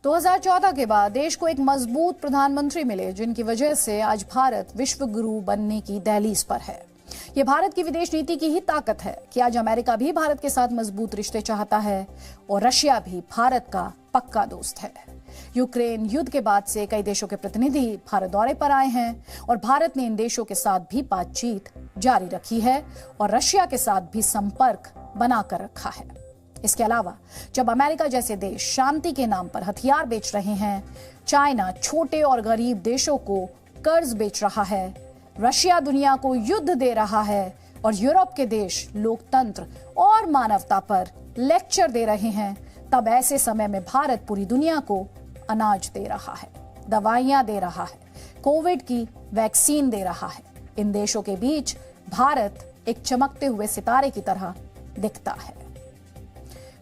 2014 के बाद देश को एक मजबूत प्रधानमंत्री मिले, जिनकी वजह से आज भारत विश्व गुरु बनने की दहलीज पर है। ये भारत की विदेश नीति की ही ताकत है कि आज अमेरिका भी भारत के साथ मजबूत रिश्ते चाहता है और रशिया भी भारत का पक्का दोस्त है। यूक्रेन युद्ध के बाद से कई देशों के प्रतिनिधि भारत दौरे पर आए हैं और भारत ने इन देशों के साथ भी बातचीत जारी रखी है और रशिया के साथ भी संपर्क बनाकर रखा है। इसके अलावा जब अमेरिका जैसे देश शांति के नाम पर हथियार बेच रहे हैं, चाइना छोटे और गरीब देशों को कर्ज बेच रहा है, रशिया दुनिया को युद्ध दे रहा है और यूरोप के देश लोकतंत्र और मानवता पर लेक्चर दे रहे हैं, तब ऐसे समय में भारत पूरी दुनिया को अनाज दे रहा है, दवाइयां दे रहा है, कोविड की वैक्सीन दे रहा है। इन देशों के बीच भारत एक चमकते हुए सितारे की तरह दिखता है।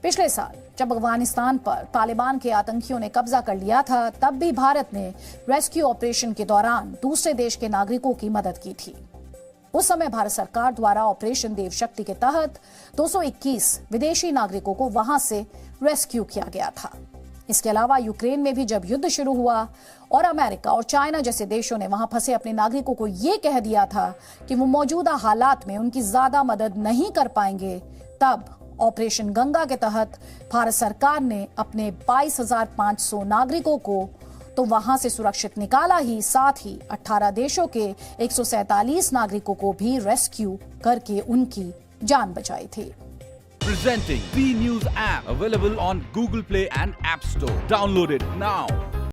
पिछले साल जब अफगानिस्तान पर तालिबान के आतंकियों ने कब्जा कर लिया था, तब भी भारत ने रेस्क्यू ऑपरेशन के दौरान दूसरे देश के नागरिकों की मदद की थी। उस समय भारत सरकार द्वारा ऑपरेशन देव शक्ति के तहत 221 विदेशी नागरिकों को वहां से रेस्क्यू किया गया था। इसके अलावा यूक्रेन में भी जब युद्ध शुरू हुआ और अमेरिका और चाइना जैसे देशों ने वहां फंसे अपने नागरिकों को यह कह दिया था कि वो मौजूदा हालात में उनकी ज्यादा मदद नहीं कर पाएंगे, तब ऑपरेशन गंगा के तहत भारत सरकार ने अपने 22,500 नागरिकों को तो वहां से सुरक्षित निकाला ही, साथ ही 18 देशों के 147 नागरिकों को भी रेस्क्यू करके उनकी जान बचाई थी। Presenting B News app, available on Google Play and App Store. Download it now.